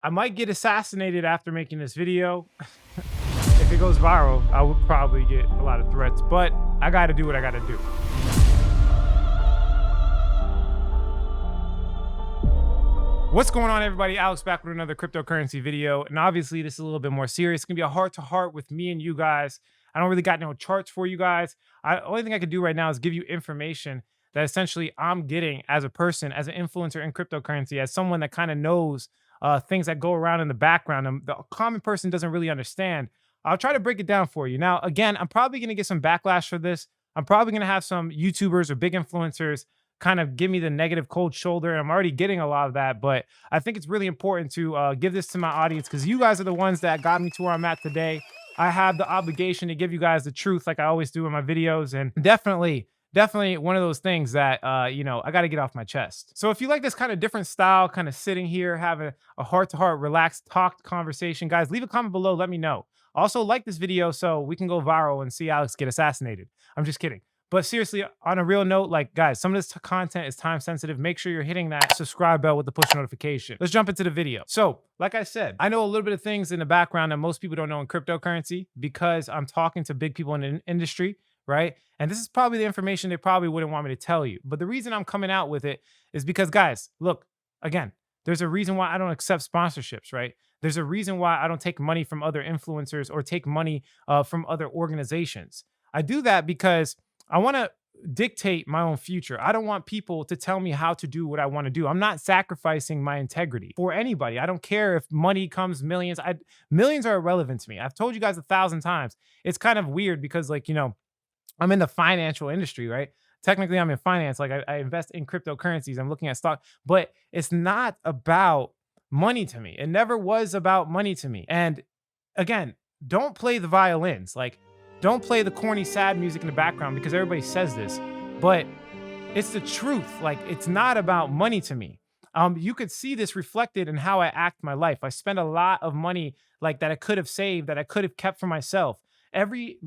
I might get assassinated after making this video. If it goes viral, I would probably get a lot of threats, but I got to do what I got to do. What's going on, everybody? Alex back with another cryptocurrency video. And obviously, this is a little bit more serious. It's going to be a heart-to-heart with me and you guys. I don't really got no charts for you guys. Only thing I could do right now is give you information that essentially I'm getting as a person, as an influencer in cryptocurrency, as someone that kind of knows things that go around in the background and the common person doesn't really understand. I'll try to break it down for you. Now, again, I'm probably going to get some backlash for this. I'm probably going to have some YouTubers or big influencers kind of give me the negative cold shoulder. And I'm already getting a lot of that, but I think it's really important to give this to my audience because you guys are the ones that got me to where I'm at today. I have the obligation to give you guys the truth like I always do in my videos. And definitely one of those things that, I got to get off my chest. So if you like this kind of different style, kind of sitting here, having a heart-to-heart, relaxed, talked conversation, guys, leave a comment below. Let me know. Also, like this video so we can go viral and see Alex get assassinated. I'm just kidding. But seriously, on a real note, like, guys, some of this content is time sensitive. Make sure you're hitting that subscribe bell with the push notification. Let's jump into the video. So, like I said, I know a little bit of things in the background that most people don't know in cryptocurrency because I'm talking to big people in the industry, right? And this is probably the information they probably wouldn't want me to tell you. But the reason I'm coming out with it is because, guys, look, again, there's a reason why I don't accept sponsorships, right? There's a reason why I don't take money from other influencers or take money from other organizations. I do that because I want to dictate my own future. I don't want people to tell me how to do what I want to do. I'm not sacrificing my integrity for anybody. I don't care if money comes millions. Millions are irrelevant to me. I've told you guys 1,000 times. It's kind of weird because, like, I'm in the financial industry, right? Technically, I'm in finance. Like, I invest in cryptocurrencies. I'm looking at stock, but it's not about money to me. It never was about money to me. And again, don't play the violins. Like, don't play the corny, sad music in the background because everybody says this, but it's the truth. Like, it's not about money to me. You could see this reflected in how I act my life. I spend a lot of money like that I could have saved, that I could have kept for myself. Every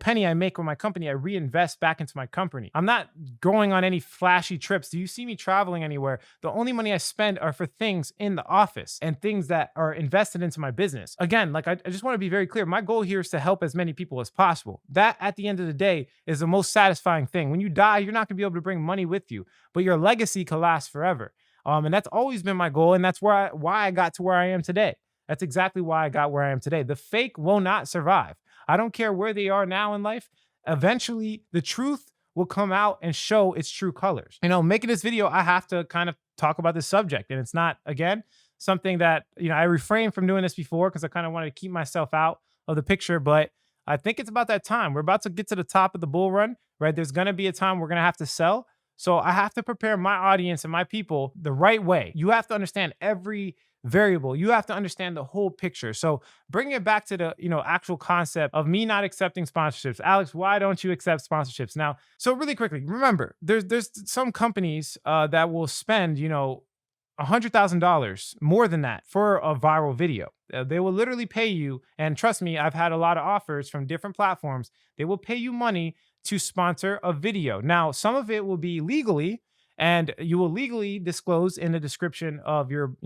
penny I make with my company, I reinvest back into my company. I'm not going on any flashy trips. Do you see me traveling anywhere? The only money I spend are for things in the office and things that are invested into my business. Again, like, I just want to be very clear. My goal here is to help as many people as possible. That, at the end of the day, is the most satisfying thing. When you die, you're not going to be able to bring money with you, but your legacy can last forever. And that's always been my goal, and that's why I got to where I am today. That's exactly why I got where I am today. The fake will not survive. I don't care where they are now in life. Eventually, the truth will come out and show its true colors. Making this video, I have to kind of talk about this subject. And it's not, again, something that, I refrained from doing this before because I kind of wanted to keep myself out of the picture. But I think it's about that time. We're about to get to the top of the bull run, right? There's going to be a time we're going to have to sell. So I have to prepare my audience and my people the right way. You have to understand every variable. You have to understand the whole picture. So bring it back to the, actual concept of me not accepting sponsorships. Alex, why don't you accept sponsorships? Now, so really quickly, remember, there's some companies that will spend, $100,000 more than that for a viral video. They will literally pay you. And trust me, I've had a lot of offers from different platforms. They will pay you money to sponsor a video. Now, some of it will be legally, and you will legally disclose in the description of your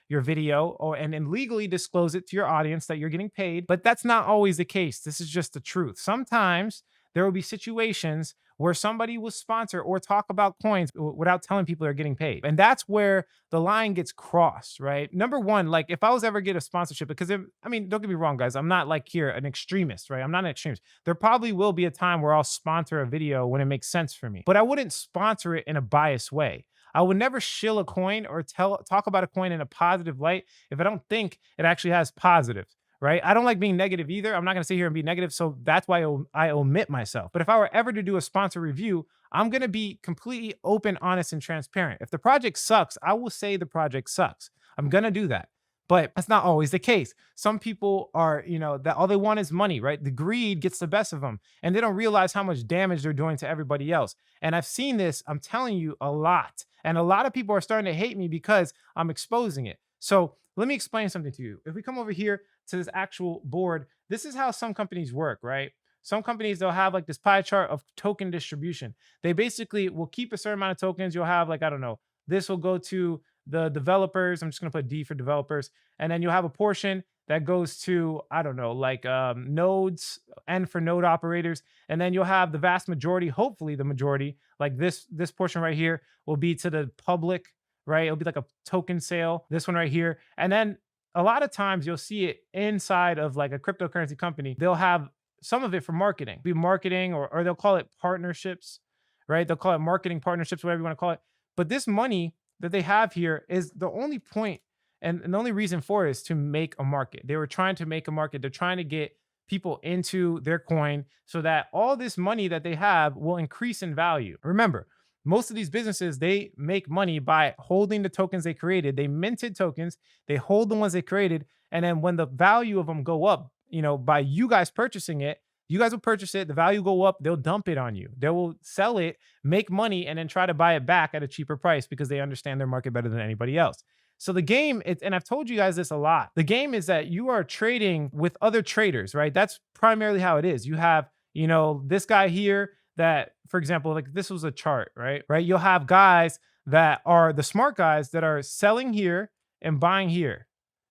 video, and legally disclose it to your audience that you're getting paid. But that's not always the case. This is just the truth. Sometimes there will be situations where somebody will sponsor or talk about coins without telling people they're getting paid. And that's where the line gets crossed, right? Number one, like, if I was ever get a sponsorship, because don't get me wrong, guys, I'm not like here an extremist, right? I'm not an extremist. There probably will be a time where I'll sponsor a video when it makes sense for me, but I wouldn't sponsor it in a biased way. I would never shill a coin or talk about a coin in a positive light if I don't think it actually has positives. Right? I don't like being negative either. I'm not going to sit here and be negative. So that's why I omit myself. But if I were ever to do a sponsor review, I'm going to be completely open, honest, and transparent. If the project sucks, I will say the project sucks. I'm going to do that. But that's not always the case. Some people are, that all they want is money, right? The greed gets the best of them, and they don't realize how much damage they're doing to everybody else. And I've seen this, I'm telling you, a lot. And a lot of people are starting to hate me because I'm exposing it. So let me explain something to you. If we come over here to this actual board, this is how some companies work, right? Some companies, they'll have like this pie chart of token distribution. They basically will keep a certain amount of tokens. You'll have, like, I don't know, this will go to the developers. I'm just going to put D for developers. And then you'll have a portion that goes to, I don't know, like nodes, N for node operators. And then you'll have the vast majority, hopefully the majority, like this portion right here will be to the public, right? It'll be like a token sale, this one right here. And then a lot of times you'll see it inside of like a cryptocurrency company. They'll have some of it for marketing, be marketing, or they'll call it partnerships, right? They'll call it marketing partnerships, whatever you want to call it. But this money that they have here is the only point and the only reason for it is to make a market. They were trying to make a market. They're trying to get people into their coin so that all this money that they have will increase in value. Remember, most of these businesses, they make money by holding the tokens they created. They minted tokens, they hold the ones they created, and then when the value of them go up, by you guys purchasing it, you guys will purchase it, the value go up, they'll dump it on you. They will sell it, make money, and then try to buy it back at a cheaper price because they understand their market better than anybody else. So the game, and I've told you guys this a lot, the game is that you are trading with other traders, right? That's primarily how it is. You have, this guy here that, for example, like this was a chart, right? You'll have guys that are the smart guys that are selling here and buying here.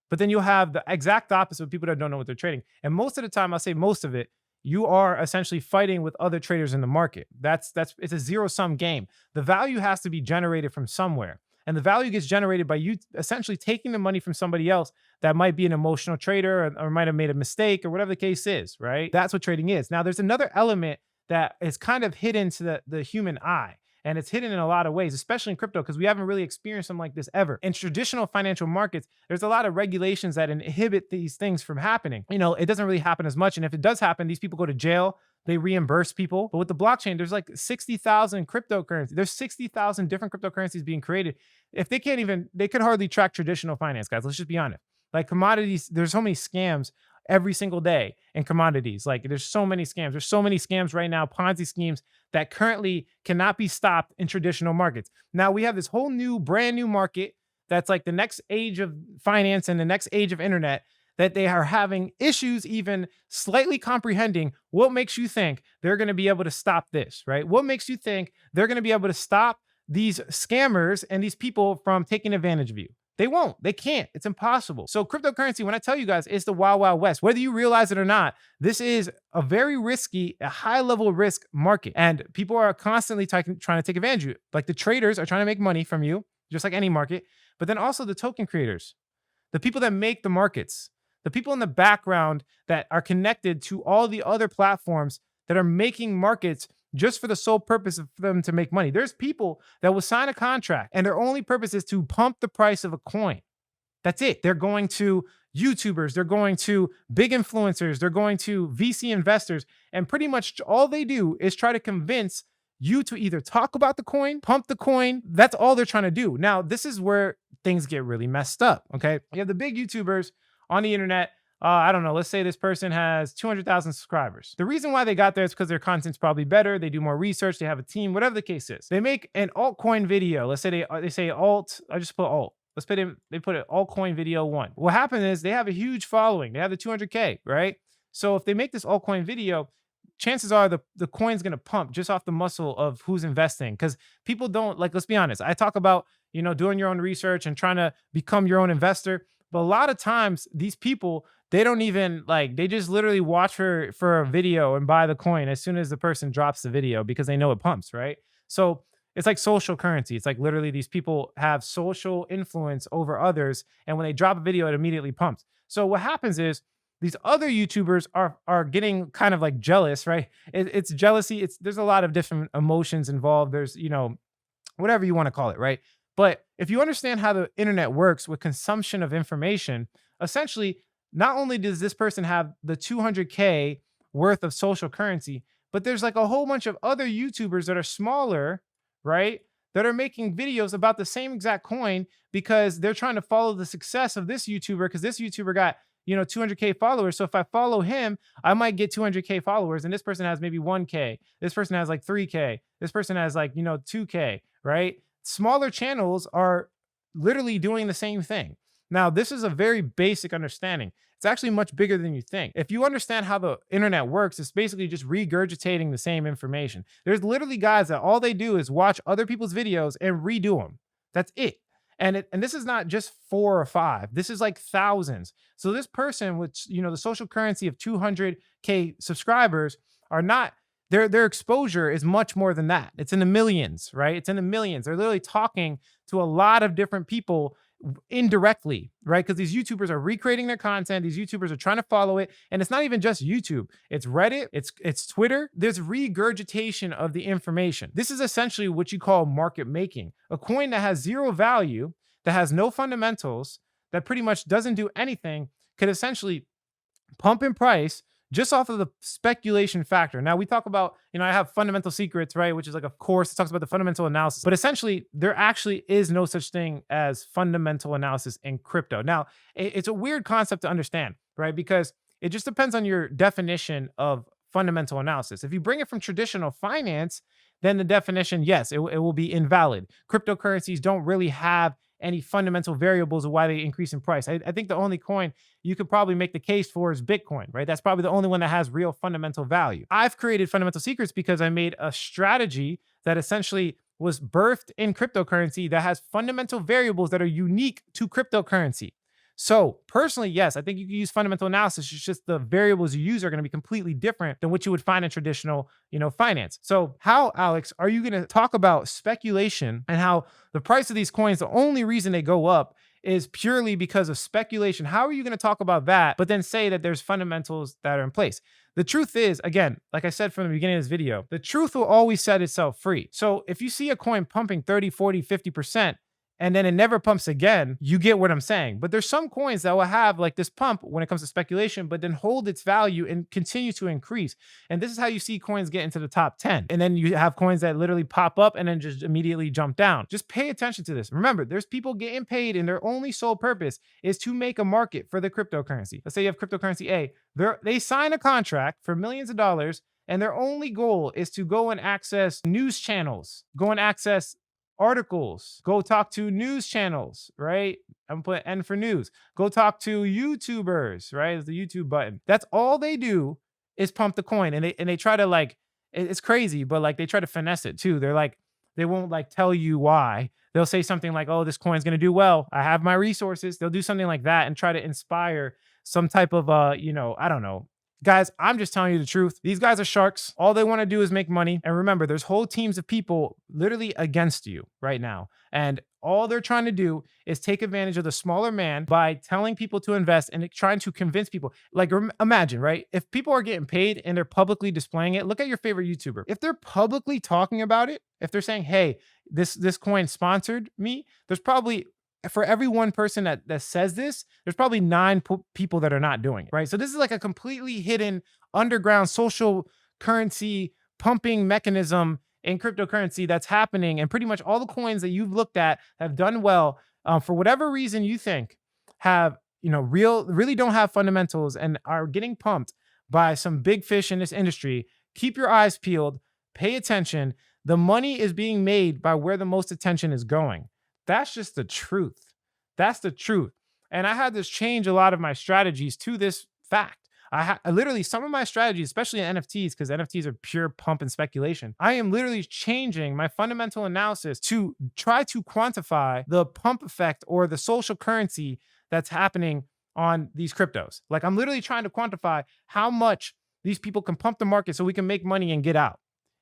But then you'll have the exact opposite of people that don't know what they're trading. And most of the time, I'll say most of it, you are essentially fighting with other traders in the market. It's a zero-sum game. The value has to be generated from somewhere. And the value gets generated by you essentially taking the money from somebody else that might be an emotional trader or might have made a mistake or whatever the case is, right? That's what trading is. Now, there's another element that is kind of hidden to the human eye. And it's hidden in a lot of ways, especially in crypto, because we haven't really experienced something like this ever. In traditional financial markets, there's a lot of regulations that inhibit these things from happening. It doesn't really happen as much. And if it does happen, these people go to jail. They reimburse people. But with the blockchain, there's like 60,000 cryptocurrencies. There's 60,000 different cryptocurrencies being created. If they could hardly track traditional finance, guys. Let's just be honest. Like commodities, there's so many scams every single day in commodities. Like there's so many scams. There's so many scams right now, Ponzi schemes that currently cannot be stopped in traditional markets. Now we have this whole brand new market that's like the next age of finance and the next age of internet that they are having issues even slightly comprehending. What makes you think they're going to be able to stop this, right? What makes you think they're going to be able to stop these scammers and these people from taking advantage of you? They won't. They can't. It's impossible. So cryptocurrency, when I tell you guys, it's the wild, wild west. Whether you realize it or not, this is a very risky, a high-level risk market. And people are constantly trying to take advantage of you. Like the traders are trying to make money from you, just like any market. But then also the token creators, the people that make the markets, the people in the background that are connected to all the other platforms that are making markets just for the sole purpose of them to make money. There's people that will sign a contract and their only purpose is to pump the price of a coin. That's it. They're going to YouTubers, they're going to big influencers, they're going to VC investors, and pretty much all they do is try to convince you to either talk about the coin, pump the coin. That's all they're trying to do. Now, this is where things get really messed up, okay? You have the big YouTubers on the internet. I don't know, let's say this person has 200,000 subscribers. The reason why they got there is because their content's probably better. They do more research. They have a team, whatever the case is. They make an altcoin video. Let's say they say alt. I just put alt. They put an altcoin video 1. What happened is they have a huge following. They have the 200K, right? So if they make this altcoin video, chances are the coin's going to pump just off the muscle of who's investing. Because people don't, like, let's be honest. I talk about, doing your own research and trying to become your own investor. But a lot of times these people, they don't even they just literally watch for a video and buy the coin as soon as the person drops the video because they know it pumps, right? So it's like social currency. It's like literally these people have social influence over others. And when they drop a video, it immediately pumps. So what happens is these other YouTubers are getting kind of like jealous, right? It's jealousy. There's a lot of different emotions involved. There's, whatever you want to call it, right? But if you understand how the internet works with consumption of information, essentially, not only does this person have the 200K worth of social currency, but there's like a whole bunch of other YouTubers that are smaller, right? That are making videos about the same exact coin because they're trying to follow the success of this YouTuber because this YouTuber got, 200K followers. So if I follow him, I might get 200K followers. And this person has maybe 1K. This person has like 3K. This person has like, 2K, right? Smaller channels are literally doing the same thing. Now, this is a very basic understanding. It's actually much bigger than you think. If you understand how the internet works, it's basically just regurgitating the same information. There's literally guys that all they do is watch other people's videos and redo them. That's it. And this is not just 4 or 5. This is like thousands. So this person with the social currency of 200K subscribers are not their exposure is much more than that. It's in the millions, right? It's in the millions. They're literally talking to a lot of different people indirectly, right? Because these YouTubers are recreating their content. These YouTubers are trying to follow it. And it's not even just YouTube. It's Reddit, it's Twitter. There's regurgitation of the information. This is essentially what you call market making. A coin that has zero value, that has no fundamentals, that pretty much doesn't do anything, could essentially pump in price just off of the speculation factor. Now we talk about, I have Fundamental Secrets, right? Which is like a course that talks about the fundamental analysis. But essentially, there actually is no such thing as fundamental analysis in crypto. Now, it's a weird concept to understand, right? Because it just depends on your definition of fundamental analysis. If you bring it from traditional finance, then the definition, yes, it will be invalid. Cryptocurrencies don't really have any fundamental variables of why they increase in price. I think the only coin you could probably make the case for is Bitcoin, right? That's probably the only one that has real fundamental value. I've created Fundamental Secrets because I made a strategy that essentially was birthed in cryptocurrency that has fundamental variables that are unique to cryptocurrency. So personally, yes, I think you can use fundamental analysis. It's just the variables you use are going to be completely different than what you would find in traditional, finance. So how, Alex, are you going to talk about speculation and how the price of these coins, the only reason they go up is purely because of speculation? How are you going to talk about that, but then say that there's fundamentals that are in place? The truth is, again, like I said from the beginning of this video, the truth will always set itself free. So if you see a coin pumping 30, 40, 50%, and then it never pumps again, you get what I'm saying. But there's some coins that will have like this pump when it comes to speculation, but then hold its value and continue to increase. And this is how you see coins get into the top 10. And then you have coins that literally pop up and then just immediately jump down. Just pay attention to this. Remember, there's people getting paid and their only sole purpose is to make a market for the cryptocurrency. Let's say you have cryptocurrency A. They sign a contract for millions of dollars, and their only goal is to go and access news channels, go and access articles, go talk to news channels, right? I'm putting N for news. Go talk to YouTubers, right? It's the YouTube button. That's all they do is pump the coin. And they try to it's crazy, but like they try to finesse it too. They won't like tell you why. They'll say something like, oh, this coin's gonna do well. I have my resources. They'll do something like that and try to inspire some type of I don't know. Guys, I'm just telling you the truth. These guys are sharks. All they want to do is make money. And remember, there's whole teams of people literally against you right now. And all they're trying to do is take advantage of the smaller man by telling people to invest and trying to convince people. Like, imagine, right? If people are getting paid and they're publicly displaying it, look at your favorite YouTuber. If they're publicly talking about it, if they're saying, hey, this coin sponsored me, there's probably, for every one person that says this, there's probably 9 people that are not doing it, right? So this is like a completely hidden underground social currency pumping mechanism in cryptocurrency that's happening. And pretty much all the coins that you've looked at have done well, for whatever reason you think have, really don't have fundamentals and are getting pumped by some big fish in this industry. Keep your eyes peeled, pay attention. The money is being made by where the most attention is going. That's just the truth. That's the truth. And I had to change a lot of my strategies to this fact. I literally, some of my strategies, especially in NFTs, because NFTs are pure pump and speculation, I am literally changing my fundamental analysis to try to quantify the pump effect or the social currency that's happening on these cryptos. Like, I'm literally trying to quantify how much these people can pump the market so we can make money and get out.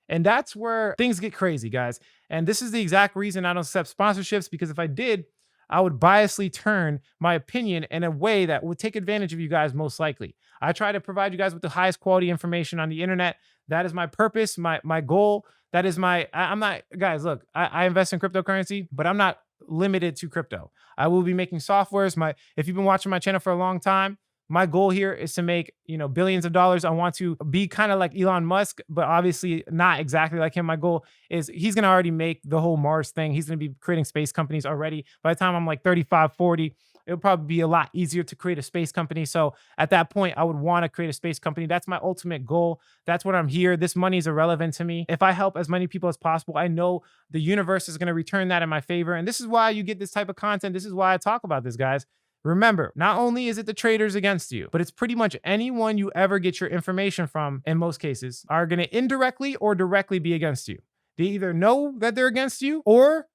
And that's where things get crazy, guys. And this is the exact reason I don't accept sponsorships, because if I did, I would biasly turn my opinion in a way that would take advantage of you guys most likely. I try to provide you guys with the highest quality information on the internet. That is my purpose, my goal. That is I'm not, guys, look, I invest in cryptocurrency, but I'm not limited to crypto. I will be making softwares. If you've been watching my channel for a long time, my goal here is to make, billions of dollars. I want to be kind of like Elon Musk, but obviously not exactly like him. My goal is he's going to already make the whole Mars thing. He's going to be creating space companies already. By the time I'm like 35, 40, it'll probably be a lot easier to create a space company. So at that point, I would want to create a space company. That's my ultimate goal. That's what I'm here. This money is irrelevant to me. If I help as many people as possible, I know the universe is going to return that in my favor. And this is why you get this type of content. This is why I talk about this, guys. Remember, not only is it the traders against you, but it's pretty much anyone you ever get your information from, in most cases, are going to indirectly or directly be against you. They either know that they're against you, or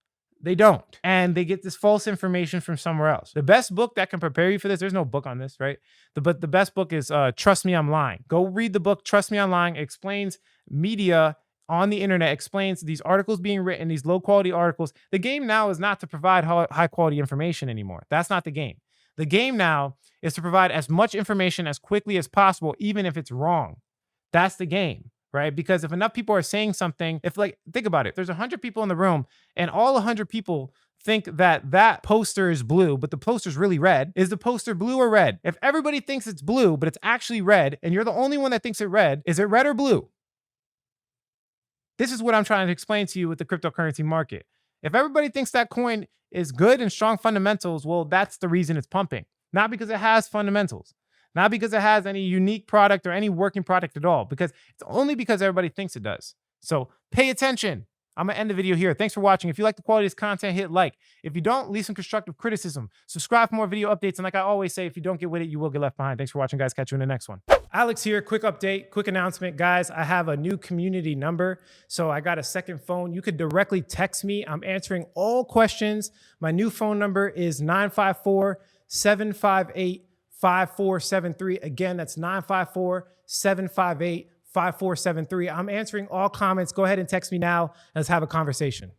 They don't. And they get this false information from somewhere else. The best book that can prepare you for this, there's no book on this, right? But the best book is Trust Me, I'm Lying. Go read the book, Trust Me, I'm Lying. It explains media on the internet, explains these articles being written, these low quality articles. The game now is not to provide high quality information anymore. That's not the game. The game now is to provide as much information as quickly as possible, even if it's wrong. That's the game, right? Because if enough people are saying something, think about it, there's 100 people in the room and all 100 people think that poster is blue, but the poster's really red. Is the poster blue or red? If everybody thinks it's blue, but it's actually red, and you're the only one that thinks it's red, is it red or blue? This is what I'm trying to explain to you with the cryptocurrency market. If everybody thinks that coin is good and strong fundamentals, well, that's the reason it's pumping. Not because it has fundamentals. Not because it has any unique product or any working product at all, because it's only because everybody thinks it does. So pay attention. I'm going to end the video here. Thanks for watching. If you like the quality of this content, hit like. If you don't, leave some constructive criticism. Subscribe for more video updates. And like I always say, if you don't get with it, you will get left behind. Thanks for watching, guys. Catch you in the next one. Alex here. Quick update, quick announcement. Guys, I have a new community number. So I got a second phone. You could directly text me. I'm answering all questions. My new phone number is 954-758-5473. Again, that's 954-758-5473. I'm answering all comments. Go ahead and text me now. Let's have a conversation.